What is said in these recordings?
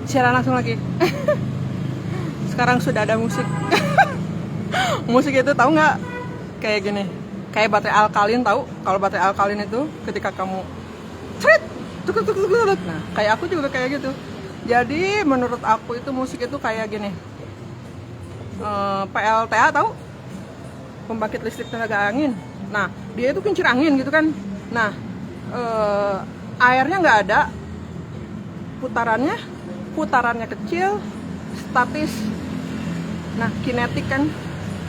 siaran langsung lagi. Sekarang sudah ada musik. Musik itu tahu nggak? Kayak gini, kayak baterai alkalin, tahu? Kalau baterai alkalin itu ketika kamu crit, tuk, tuk, tuk, tuk, tuk. Nah, kayak aku juga kayak gitu. Jadi menurut aku itu musik itu kayak gini. PLTA tahu? Pembangkit listrik tenaga angin. Nah, dia itu kincir angin gitu kan. Nah, airnya nggak ada, putarannya kecil, statis. Nah, kinetik kan.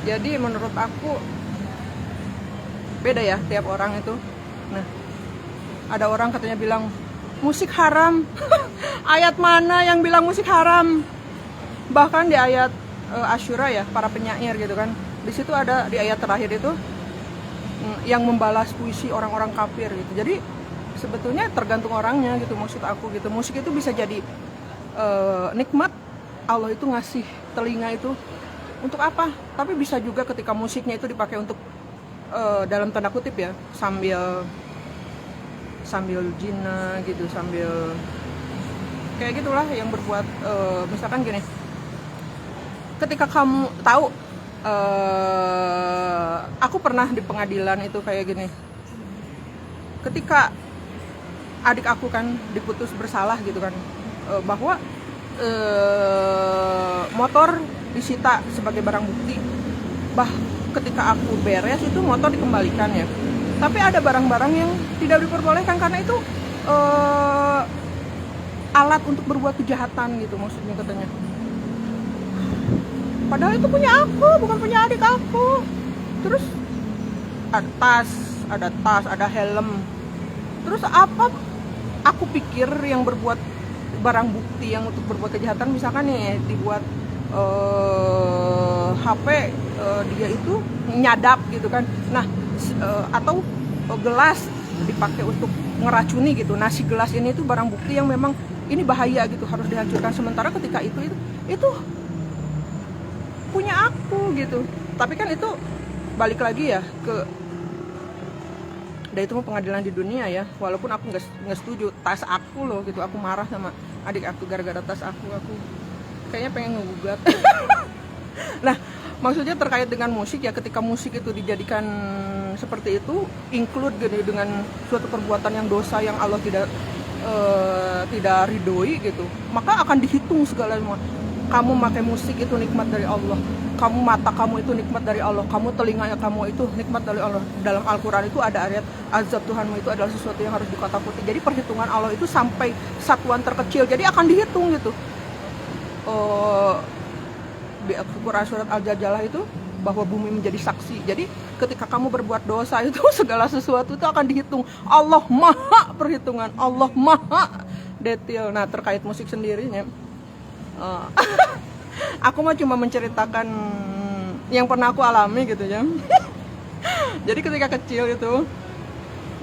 Jadi menurut aku beda ya tiap orang itu. Nah, ada orang katanya bilang musik haram. Ayat mana yang bilang musik haram? Bahkan di ayat Asyura ya, para penyair gitu kan. Di situ ada di ayat terakhir itu yang membalas puisi orang-orang kafir gitu. Jadi sebetulnya tergantung orangnya gitu, maksud aku gitu. Musik itu bisa jadi nikmat. Allah itu ngasih telinga itu untuk apa? Tapi bisa juga ketika musiknya itu dipakai untuk dalam tanda kutip ya, sambil zina gitu, sambil kayak gitulah yang berbuat misalkan gini. Ketika kamu tahu aku pernah di pengadilan itu kayak gini. Ketika adik aku kan diputus bersalah gitu kan, bahwa motor disita sebagai barang bukti. Ketika aku beres itu motor dikembalikan ya. Tapi ada barang-barang yang tidak diperbolehkan karena itu alat untuk berbuat kejahatan gitu maksudnya katanya. Padahal itu punya aku, bukan punya adik aku. Terus ada tas, ada helm. Terus apa aku pikir yang berbuat barang bukti yang untuk berbuat kejahatan, misalkan nih dibuat HP dia itu nyadap gitu kan. Nah, atau gelas dipakai untuk ngeracuni gitu. Nah, si gelas ini tuh barang bukti yang memang ini bahaya gitu, harus dihancurkan. Sementara ketika itu punya aku gitu. Tapi kan itu balik lagi ya ke itu pengadilan di dunia ya. Walaupun aku nggak setuju, tas aku loh gitu. Aku marah sama adik aku gara-gara tas aku kayaknya pengen ngegugat. Nah, maksudnya terkait dengan musik ya, ketika musik itu dijadikan seperti itu, include gitu dengan suatu perbuatan yang dosa yang Allah tidak ridhoi gitu, maka akan dihitung segala semua. Kamu pakai musik itu nikmat dari Allah, kamu mata kamu itu nikmat dari Allah, kamu telinganya kamu itu nikmat dari Allah. Dalam Al-Quran itu ada ayat azab Tuhanmu itu adalah sesuatu yang harus dikatakuti. Jadi perhitungan Allah itu sampai satuan terkecil, jadi akan dihitung gitu. Di Al-Quran surat Al-Jajalah itu bahwa bumi menjadi saksi. Jadi ketika kamu berbuat dosa itu segala sesuatu itu akan dihitung. Allah maha perhitungan, Allah maha detail. Nah, terkait musik sendirinya, aku mah cuma menceritakan yang pernah aku alami gitu ya. Jadi ketika kecil itu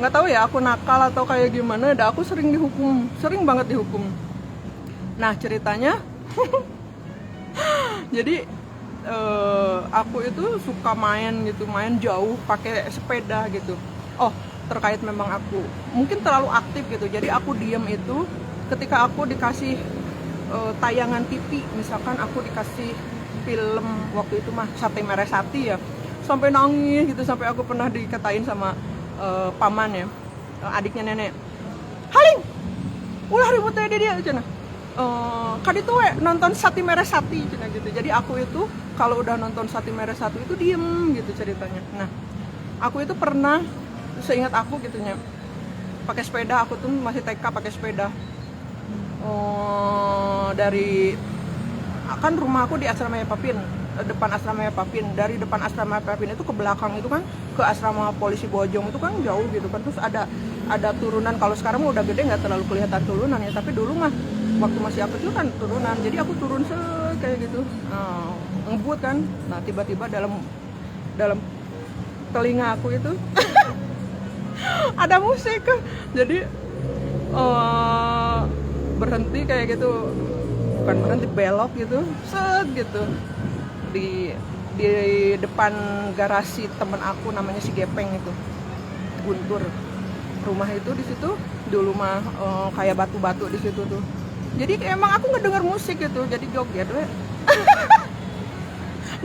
nggak tahu ya aku nakal atau kayak gimana, aku sering banget dihukum. Nah, ceritanya jadi aku itu suka main jauh pakai sepeda gitu. Terkait memang aku mungkin terlalu aktif gitu, jadi aku diem itu ketika aku dikasih tayangan TV. Misalkan aku dikasih film waktu itu mah Sate Merah Sati ya, sampai nangis gitu, sampai aku pernah dikatain sama paman ya, adiknya nenek, Haling ulah ribut teh dia cina. Kadi tuh nonton Sate Merah Sati cina gitu. Jadi aku itu kalau udah nonton Sate Merah Sati itu diem gitu ceritanya. Nah, aku itu pernah, seingat aku gitunya, pakai sepeda. Aku tuh masih TK pakai sepeda. Dari kan rumah aku di Asrama Papin, depan Asrama Papin. Dari depan Asrama Papin itu ke belakang itu kan ke Asrama Polisi Bojong itu kan jauh gitu kan. Terus ada turunan. Kalau sekarang udah gede nggak terlalu kelihatan turunan ya, tapi dulu mah waktu masih aku kecil kan turunan. Jadi aku turun kayak gitu, ngebut kan. Nah, tiba-tiba dalam telinga aku itu ada musik. Jadi berhenti kayak gitu, bukan berhenti, belok gitu, set gitu di depan garasi temen aku namanya si Gepeng itu, Guntur. Rumah itu di situ dulu mah kayak batu-batu di situ tuh. Jadi emang aku ngedenger musik gitu, jadi joget we.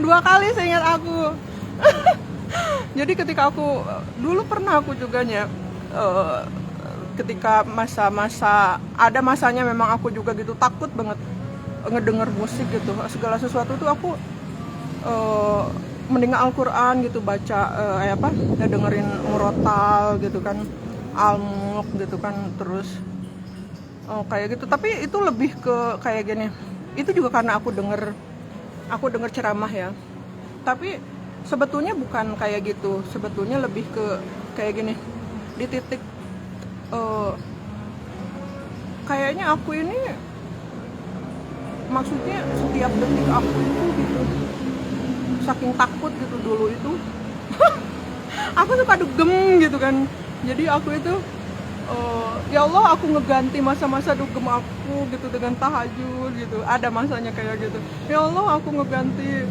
2 kali seingat aku. Jadi ketika aku dulu pernah aku juga ketika masa-masa ada masanya memang aku juga gitu takut banget ngedenger musik gitu, segala sesuatu tuh aku mendingan Al-Quran gitu, baca dengerin murotal gitu kan, almuk gitu kan, terus kayak gitu. Tapi itu lebih ke kayak gini, itu juga karena aku denger ceramah ya, tapi sebetulnya bukan kayak gitu, sebetulnya lebih ke kayak gini, di titik kayaknya aku ini, maksudnya setiap detik aku itu gitu, saking takut gitu dulu itu aku suka dugem gitu kan. Jadi aku itu ya Allah, aku ngeganti masa-masa dugem aku gitu dengan tahajud gitu. Ada masanya kayak gitu, ya Allah aku ngeganti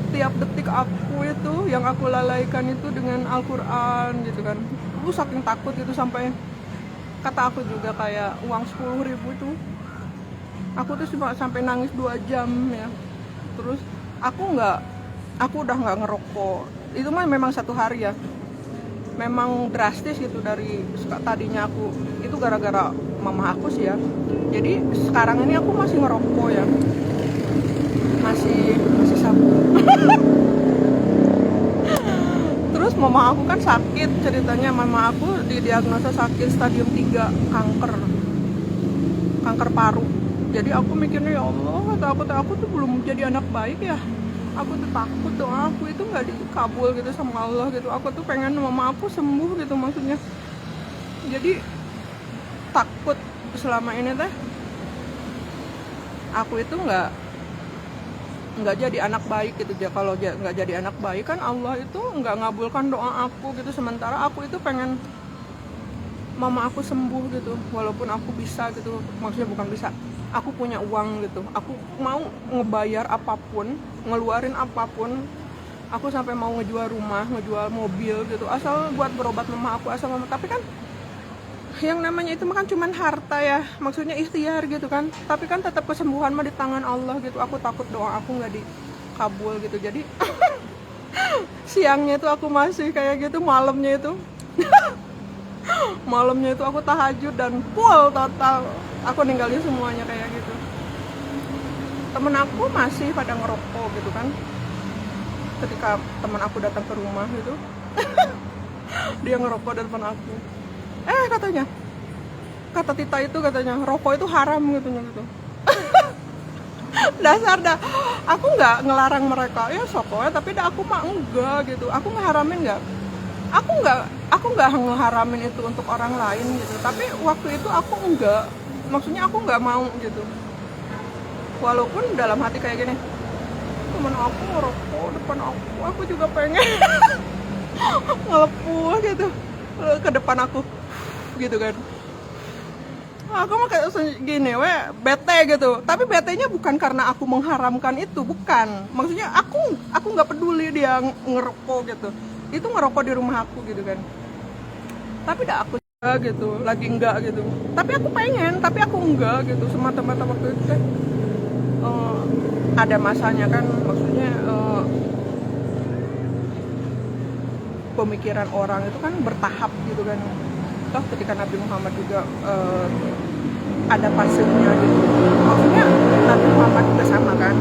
tiap detik aku itu yang aku lalaikan itu dengan Al-Quran gitu kan. Aku saking takut itu, sampai kata aku juga kayak uang 10.000 tuh aku tuh cuma sampai nangis 2 jam ya. Terus aku udah nggak ngerokok, itu mah memang 1 hari ya, memang drastis gitu. Dari tadinya aku itu gara-gara mama aku sih ya, jadi sekarang ini aku masih ngerokok ya, masih sabu. Terus mama aku kan sakit, ceritanya mama aku didiagnosa sakit stadium 3 kanker paru. Jadi aku mikirnya, ya Allah, aku tuh belum jadi anak baik ya. Aku tuh takut doa aku itu nggak dikabul gitu sama Allah gitu. Aku tuh pengen mama aku sembuh gitu maksudnya. Jadi takut selama ini teh aku itu nggak jadi anak baik gitu. Kalau nggak jadi anak baik kan Allah itu nggak ngabulkan doa aku gitu. Sementara aku itu pengen mama aku sembuh gitu, walaupun aku bisa gitu, maksudnya bukan bisa, aku punya uang gitu, aku mau ngebayar apapun, ngeluarin apapun, aku sampai mau ngejual rumah, ngejual mobil gitu, asal buat berobat mama aku, asal mama. Tapi kan yang namanya itu kan cuman harta ya, maksudnya ikhtiar gitu kan, tapi kan tetap kesembuhan mah di tangan Allah gitu. Aku takut doa aku nggak dikabul gitu. Jadi siangnya itu aku masih kayak gitu, malamnya itu aku tahajud dan full total aku ninggalin semuanya kayak gitu. Temen aku masih pada ngerokok gitu kan, ketika teman aku datang ke rumah gitu dia ngerokok di depan aku. Kata Tita itu katanya rokok itu haram gitu. Dasar dah, aku nggak ngelarang mereka ya sokoknya, tapi dah aku mah enggak gitu. Aku ngeharamin nggak, aku nggak ngeharamin itu untuk orang lain gitu. Tapi waktu itu aku enggak, maksudnya aku nggak mau gitu. Walaupun dalam hati kayak gini, temen aku ngerokok depan aku juga pengen ngelepuh gitu ke depan aku gitu kan. Aku mah kayak gini bete gitu. Tapi betenya bukan karena aku mengharamkan itu, bukan. Maksudnya aku nggak peduli dia ngerokok gitu. Itu ngerokok di rumah aku gitu kan. Tapi dah aku gitu, lagi enggak gitu. Tapi aku pengen, tapi aku enggak gitu. Semata-mata waktu itu kan ada masanya kan, maksudnya pemikiran orang itu kan bertahap gitu kan. Toh ketika Nabi Muhammad juga ada fasenya gitu. Maksudnya Nabi Muhammad juga sama kan,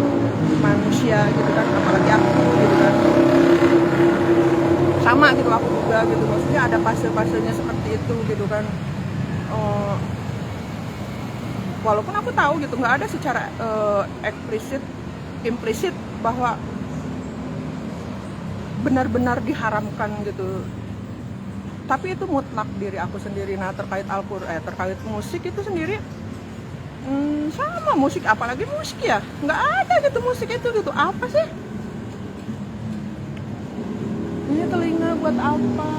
manusia gitu kan, apalagi aku gitu kan. Sama gitu aku juga gitu. Maksudnya ada fase-fasenya seperti itu gitu kan. Walaupun aku tahu gitu, nggak ada secara implisit bahwa benar-benar diharamkan gitu. Tapi itu mutlak diri aku sendiri. Nah terkait terkait musik itu sendiri, sama musik, apalagi musik ya, nggak ada gitu musik itu gitu. Apa sih ini telinga buat apa?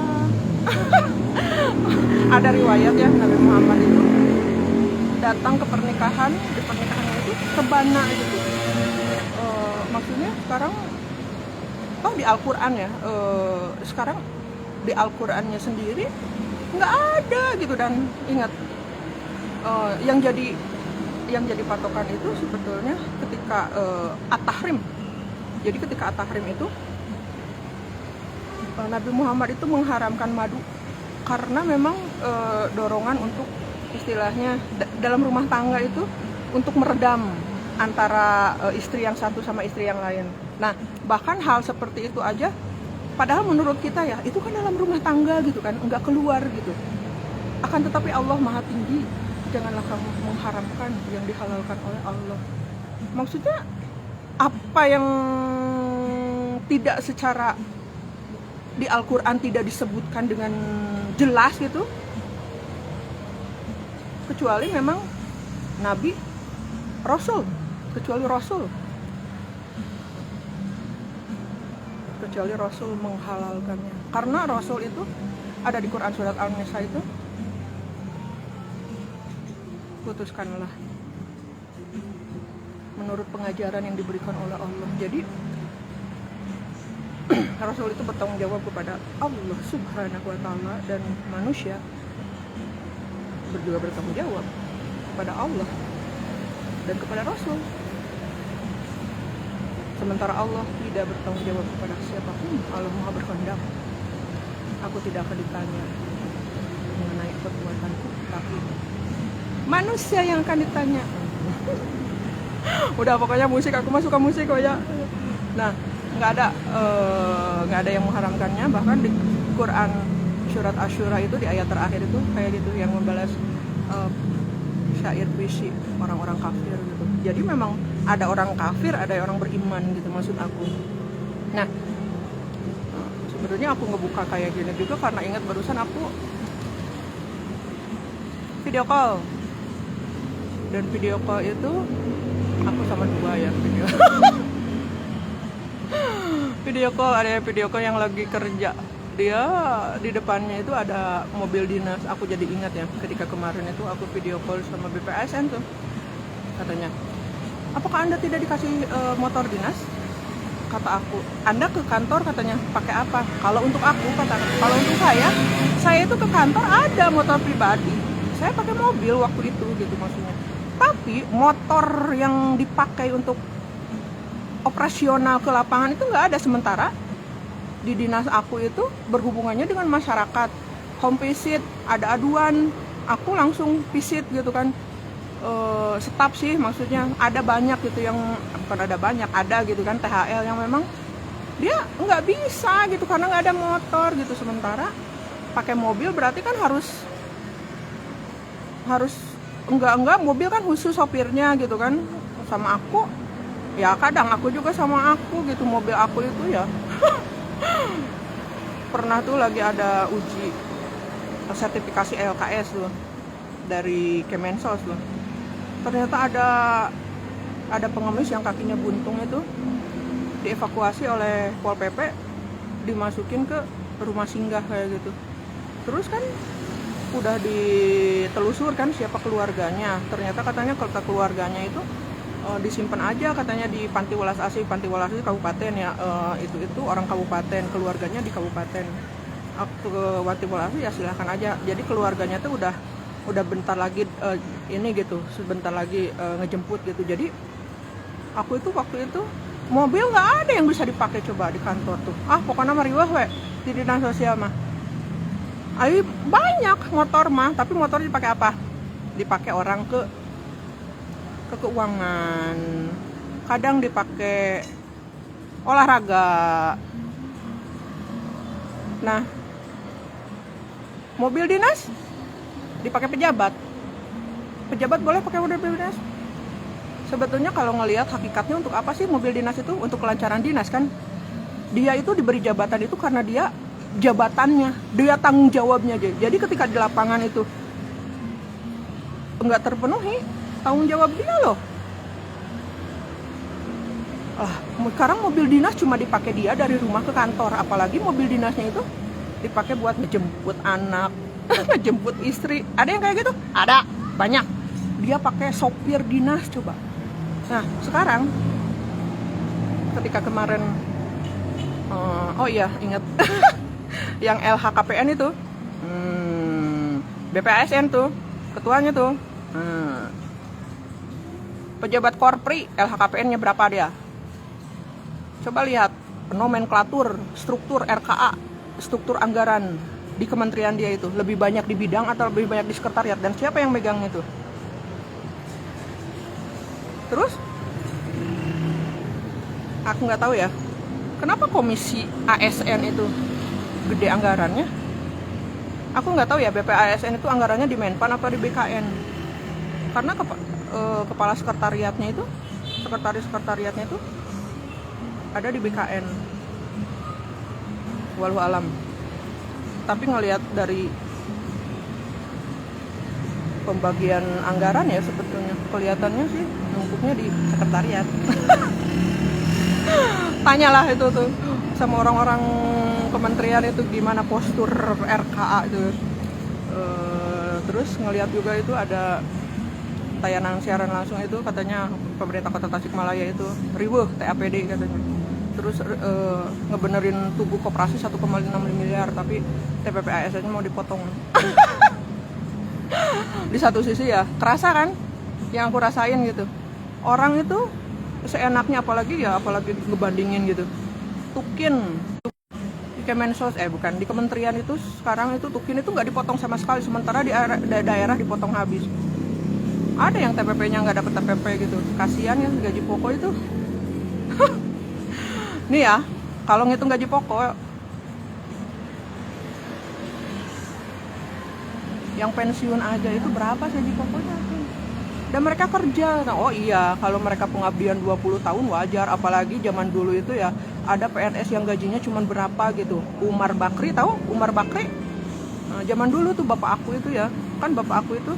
Ada riwayat ya, Nabi Muhammad itu datang ke pernikahan, di pernikahannya itu kebana gitu. Maksudnya sekarang di Al-Quran ya, sekarang di Al-Qurannya sendiri nggak ada gitu. Dan ingat, yang jadi patokan itu sebetulnya ketika at-tahrim. Jadi ketika at-tahrim itu Nabi Muhammad itu mengharamkan madu karena memang dorongan untuk istilahnya dalam rumah tangga itu untuk meredam antara istri yang satu sama istri yang lain. Nah, bahkan hal seperti itu aja padahal menurut kita ya itu kan dalam rumah tangga gitu kan, enggak keluar gitu. Akan tetapi Allah Maha Tinggi, janganlah kamu mengharamkan yang dihalalkan oleh Allah. Maksudnya apa yang tidak secara di Al-Quran tidak disebutkan dengan jelas gitu, kecuali memang Nabi, Rasul, kecuali Rasul menghalalkannya. Karena Rasul itu ada di Quran surat Al-Nisa itu, putuskanlah menurut pengajaran yang diberikan oleh Allah. Jadi Rasul itu bertanggung jawab kepada Allah Subhanahu wa Ta'ala, dan manusia juga bertanggung jawab kepada Allah dan kepada Rasul. Sementara Allah tidak bertanggung jawab kepada siapapun. Allah Maha berkehendak, aku tidak akan ditanya mengenai perbuatanku, tapi manusia yang akan ditanya. Udah, pokoknya musik, aku mah suka musik kok ya. Nah, nggak ada yang mengharamkannya. Bahkan di Quran surat Asyura itu di ayat terakhir itu kayak gitu, yang membalas syair puisi orang-orang kafir gitu. Jadi memang ada orang kafir, ada orang beriman gitu maksud aku. Nah, sebenarnya aku ngebuka kayak gini juga karena ingat barusan aku video call, dan video call itu aku sama dua ya video call, ada video call yang lagi kerja, dia di depannya itu ada mobil dinas. Aku jadi ingat ya ketika kemarin itu aku video call sama BPSN tuh, katanya, apakah Anda tidak dikasih motor dinas? Kata aku, Anda ke kantor katanya pakai apa? Kalau untuk aku, kalau untuk saya itu ke kantor ada motor pribadi, saya pakai mobil waktu itu gitu maksudnya. Tapi motor yang dipakai untuk operasional ke lapangan itu nggak ada. Sementara di dinas aku itu berhubungannya dengan masyarakat, home visit, ada aduan, aku langsung visit gitu kan. Staf sih maksudnya, ada banyak gitu yang, bukan ada banyak, ada gitu kan THL yang memang dia nggak bisa gitu karena nggak ada motor gitu. Sementara pakai mobil berarti kan harus enggak mobil kan khusus sopirnya gitu kan. Sama aku ya, kadang aku juga sama aku gitu, mobil aku itu ya pernah tuh lagi ada uji sertifikasi LKS tuh dari Kemensos tuh, ternyata ada pengemis yang kakinya buntung itu dievakuasi oleh Pol PP, dimasukin ke rumah singgah kayak gitu. Terus kan udah ditelusur kan siapa keluarganya, ternyata katanya keluarganya itu disimpan aja katanya di Panti Welas Asih kabupaten ya, itu orang kabupaten, keluarganya di kabupaten. Waktu ke Panti Welas Asih ya silahkan aja. Jadi keluarganya tuh udah bentar lagi ini gitu, sebentar lagi ngejemput gitu. Jadi aku itu waktu itu mobil nggak ada yang bisa dipakai coba di kantor tuh. Pokoknya mariwah we di dinas sosial mah. Ayo banyak motor mah, tapi motor dipakai apa? Dipakai orang ke keuangan, kadang dipakai olahraga. Nah, mobil dinas dipakai pejabat boleh pakai mobil dinas. Sebetulnya kalau ngelihat hakikatnya untuk apa sih mobil dinas itu? Untuk kelancaran dinas kan. Dia itu diberi jabatan itu karena dia jabatannya, dia tanggung jawabnya aja. Jadi ketika di lapangan itu enggak terpenuhi, tanggung jawab dia loh. Sekarang mobil dinas cuma dipakai dia dari rumah ke kantor, apalagi mobil dinasnya itu dipakai buat ngejemput anak, ngejemput istri. Ada yang kayak gitu? Ada, banyak. Dia pakai sopir dinas coba. Nah, sekarang ketika kemarin ingat yang LHKPN itu, BPSN tuh, ketuanya tuh. Pejabat Korpri, LHKPN-nya berapa dia? Coba lihat nomenklatur, struktur RKA, struktur anggaran di kementerian dia itu lebih banyak di bidang atau lebih banyak di sekretariat, dan siapa yang megang itu? Terus aku nggak tahu ya, kenapa komisi ASN itu gede anggarannya? Aku nggak tahu ya, BPASN itu anggarannya di Menpan atau di BKN? Karena kepala sekretariatnya itu, sekretaris-sekretariatnya itu ada di BKN. Walau alam. Tapi ngelihat dari pembagian anggaran ya, sebetulnya kelihatannya sih numpuknya di sekretariat. Tanyalah itu tuh sama orang-orang kementerian itu gimana postur RKA itu. Terus ngelihat juga itu ada tayangan siaran langsung itu, katanya pemerintah Kota Tasikmalaya itu riweuh TAPD katanya. Terus ngebenerin tubuh koperasi 1,5 miliar, tapi TPP ASN mau dipotong. Di satu sisi ya kerasa kan, yang aku rasain gitu, orang itu seenaknya, apalagi ngebandingin gitu. Tukin di Kemensos, bukan, di kementerian itu sekarang itu Tukin itu nggak dipotong sama sekali, sementara di daerah dipotong habis. Ada yang TPP-nya nggak dapet TPP gitu, kasihan ya gaji pokok itu. Nih ya, kalau ngitung gaji pokok, yang pensiun aja itu berapa sih gaji pokoknya? Dan mereka kerja. Nah, oh iya, kalau mereka pengabdian 20 tahun wajar, apalagi zaman dulu itu ya, ada PNS yang gajinya cuma berapa gitu. Umar Bakri, tahu Umar Bakri? Nah, zaman dulu tuh bapak aku itu ya, kan bapak aku itu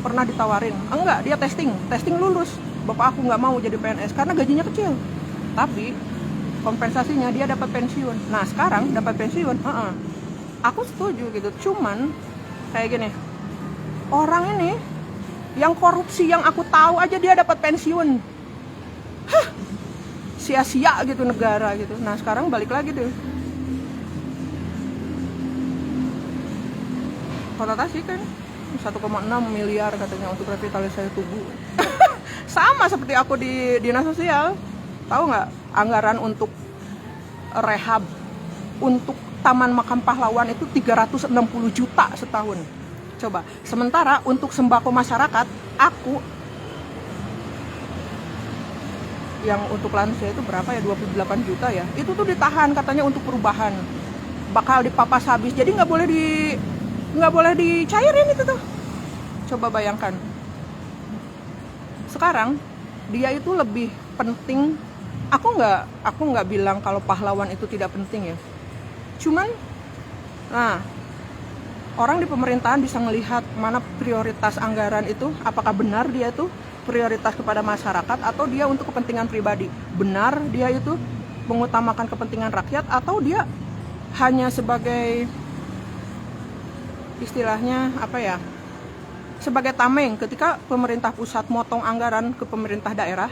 pernah ditawarin, enggak, dia testing lulus. Bapak aku nggak mau jadi PNS karena gajinya kecil. Tapi kompensasinya dia dapat pensiun. Nah sekarang dapat pensiun, aku setuju gitu. Cuman kayak gini, orang ini yang korupsi yang aku tahu aja dia dapat pensiun. Sia-sia gitu negara gitu. Nah sekarang balik lagi tuh, Kota Tasik kan 1,6 miliar katanya untuk revitalisasi tubuh. Sama seperti aku di dinas sosial. Tahu nggak, anggaran untuk rehab untuk Taman Makam Pahlawan itu 360 juta setahun. Coba, sementara untuk sembako masyarakat, aku yang untuk lansia itu berapa ya, 28 juta ya. Itu tuh ditahan katanya untuk perubahan. Bakal dipapas habis. Jadi nggak boleh dicairin itu tuh. Coba bayangkan. Sekarang dia itu lebih penting. Aku nggak bilang kalau pahlawan itu tidak penting ya. Cuman, nah, orang di pemerintahan bisa melihat mana prioritas anggaran itu, apakah benar dia itu prioritas kepada masyarakat atau dia untuk kepentingan pribadi. Benar dia itu mengutamakan kepentingan rakyat atau dia hanya sebagai istilahnya apa ya, sebagai tameng ketika pemerintah pusat motong anggaran ke pemerintah daerah.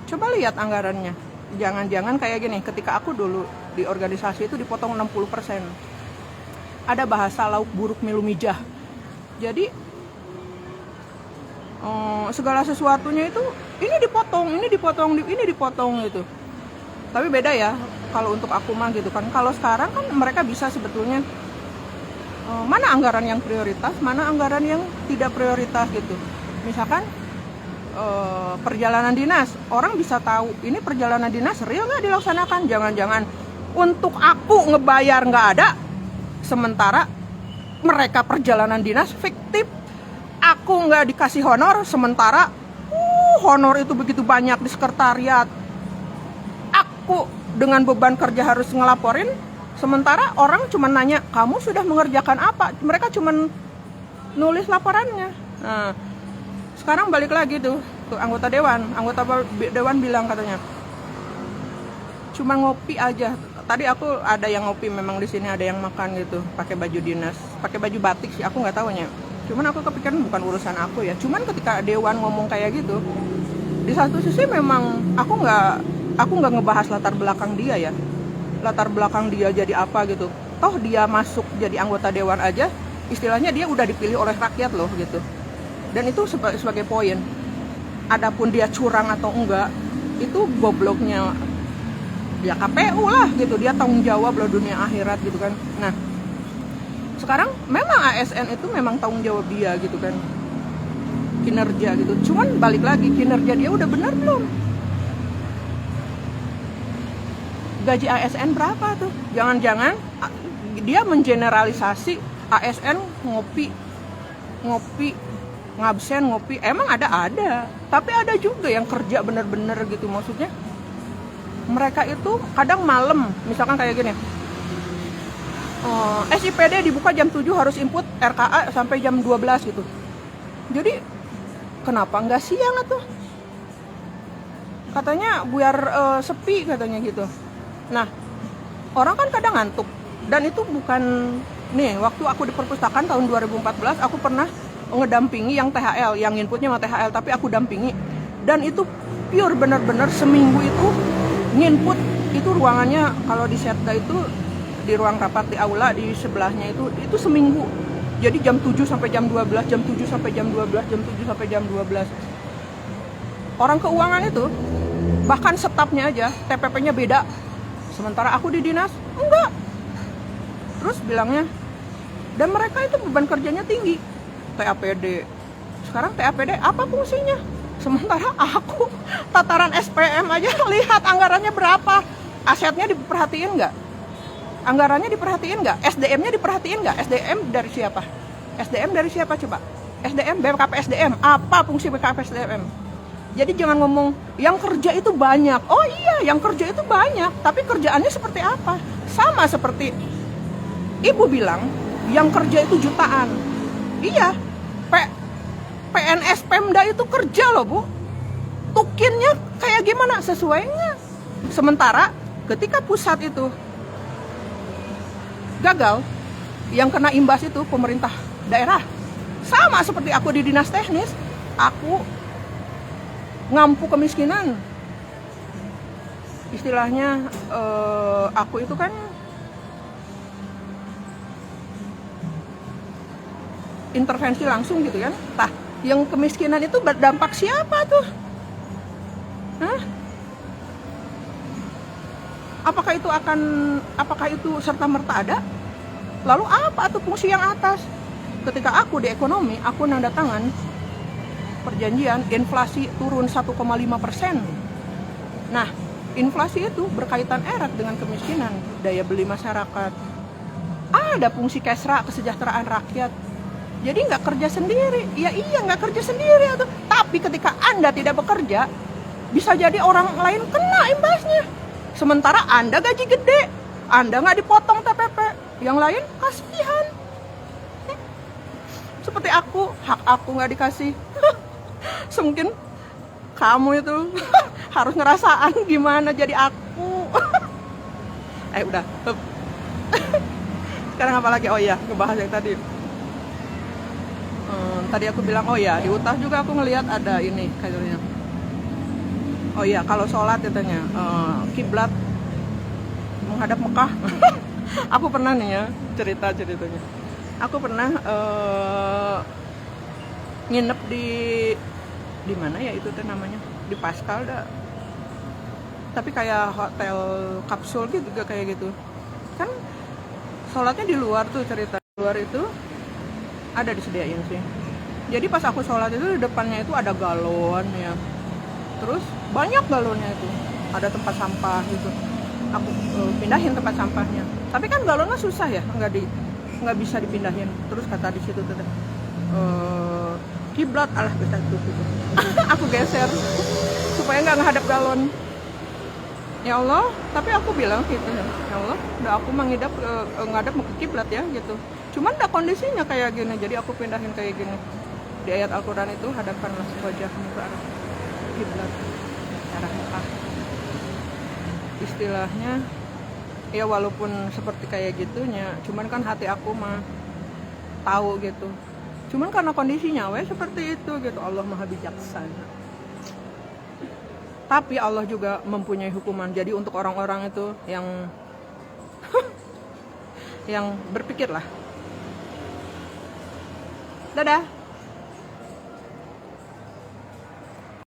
Coba lihat anggarannya. Jangan-jangan kayak gini, ketika aku dulu di organisasi itu dipotong 60%. Ada bahasa lauk buruk milu mijah. Jadi segala sesuatunya itu ini dipotong gitu. Tapi beda ya kalau untuk aku mah gitu kan. Kalau sekarang kan mereka bisa sebetulnya mana anggaran yang prioritas, mana anggaran yang tidak prioritas gitu. Misalkan perjalanan dinas, orang bisa tahu ini perjalanan dinas real nggak dilaksanakan. Jangan-jangan untuk aku ngebayar nggak ada, sementara mereka perjalanan dinas fiktif. Aku nggak dikasih honor, sementara honor itu begitu banyak di sekretariat. Aku dengan beban kerja harus ngelaporin, sementara orang cuma nanya, kamu sudah mengerjakan apa? Mereka cuma nulis laporannya. Nah, sekarang balik lagi tuh ke anggota dewan bilang katanya, cuma ngopi aja. Tadi aku ada yang ngopi memang di sini, ada yang makan gitu, pakai baju dinas, pakai baju batik sih, aku nggak tahunya. Cuman aku kepikiran bukan urusan aku ya. Cuman ketika dewan ngomong kayak gitu, di satu sisi memang aku nggak ngebahas latar belakang dia ya, latar belakang dia jadi apa gitu. Toh dia masuk jadi anggota dewan aja, istilahnya dia udah dipilih oleh rakyat loh gitu. Dan itu sebagai poin. Adapun dia curang atau enggak, itu gobloknya ya KPU lah gitu, dia tanggung jawab loh dunia akhirat gitu kan. Nah sekarang memang ASN itu memang tanggung jawab dia gitu kan, kinerja gitu. Cuman balik lagi, kinerja dia udah benar belum? Gaji ASN berapa tuh? Jangan-jangan dia mengeneralisasi ASN ngopi ngabsen ngopi. Emang ada, tapi ada juga yang kerja bener-bener gitu. Maksudnya mereka itu kadang malam, misalkan kayak gini, SIPD dibuka jam 7 harus input RKA sampai jam 12 gitu. Jadi kenapa nggak siang tuh? Katanya biar sepi katanya gitu. Nah orang kan kadang ngantuk, dan itu bukan nih, waktu aku di perpustakaan tahun 2014 aku pernah ngedampingi yang THL, yang inputnya sama THL, tapi aku dampingi, dan itu pure bener-bener seminggu itu nginput. Itu ruangannya kalau di Setda itu di ruang rapat di aula di sebelahnya itu seminggu. Jadi jam 7 sampai jam 12, jam 7 sampai jam 12, jam 7 sampai jam 12. Orang keuangan itu bahkan stafnya aja TPP-nya beda. Sementara aku di dinas enggak. Terus bilangnya, dan mereka itu beban kerjanya tinggi. TAPD. Sekarang TAPD apa fungsinya? Sementara aku tataran SPM aja lihat anggarannya berapa. Asetnya diperhatiin nggak? Anggarannya diperhatiin nggak? SDM-nya diperhatiin nggak? SDM dari siapa? SDM dari siapa coba? SDM, BKP SDM. Apa fungsi BKP SDM? Jadi jangan ngomong yang kerja itu banyak. Oh iya, yang kerja itu banyak. Tapi kerjaannya seperti apa? Sama seperti Ibu bilang, yang kerja itu jutaan. Iya, PNS Pemda itu kerja loh Bu. Tukinnya kayak gimana? Sesuainya. Sementara ketika pusat itu gagal, yang kena imbas itu pemerintah daerah. Sama seperti aku di dinas teknis, aku ngampu kemiskinan. Istilahnya aku itu kan intervensi langsung gitu kan. Nah, yang kemiskinan itu berdampak siapa tuh? Hah? Apakah itu serta-merta ada? Lalu apa tuh fungsi yang atas? Ketika aku di ekonomi, aku nanda tangan perjanjian inflasi turun 1,5%. Nah, inflasi itu berkaitan erat dengan kemiskinan, daya beli masyarakat. Ada fungsi kesra, kesejahteraan rakyat. Jadi nggak kerja sendiri. Ya iya, nggak kerja sendiri tuh. Tapi ketika Anda tidak bekerja, bisa jadi orang lain kena imbasnya. Sementara Anda gaji gede, Anda nggak dipotong TPP, yang lain kasihan. Seperti aku, hak aku nggak dikasih. Mungkin kamu itu harus ngerasaan gimana jadi aku. Udah. Sekarang apa lagi? Oh iya, ngebahas yang tadi. Tadi aku bilang, oh ya, di UTAH juga aku ngelihat ada ini kayaknya. Oh iya, kalau sholat katanya kiblat menghadap Mekah. Aku pernah nih ya ceritanya. Aku pernah nginep di mana ya itu teh namanya, di Pascal dah. Tapi kayak hotel kapsul gitu juga kayak gitu. Kan sholatnya di luar tuh, cerita di luar itu ada disediain sih. Jadi pas aku sholat itu di depannya itu ada galon ya. Terus banyak galonnya itu. Ada tempat sampah gitu. Aku pindahin tempat sampahnya. Tapi kan galonnya susah ya, nggak bisa dipindahin. Terus kata di situ tuh kiblat alah kita tuh gitu. Aku geser supaya nggak menghadap galon. Ya Allah, tapi aku bilang gitu ya. Ya Allah, udah aku menghadap ngadap ke kiblat ya gitu. Cuman udah kondisinya kayak gini, jadi aku pindahin kayak gini. Di ayat Al-Quran itu, hadapkanlah wajahmu ke arah kiblat, arah Mekah. Istilahnya, ya walaupun seperti kayak gitunya, cuman kan hati aku mah tahu gitu. Cuman karena kondisinya seperti itu gitu, Allah Maha Bijaksana. Tapi Allah juga mempunyai hukuman. Jadi untuk orang-orang itu yang yang berpikirlah. Dadah.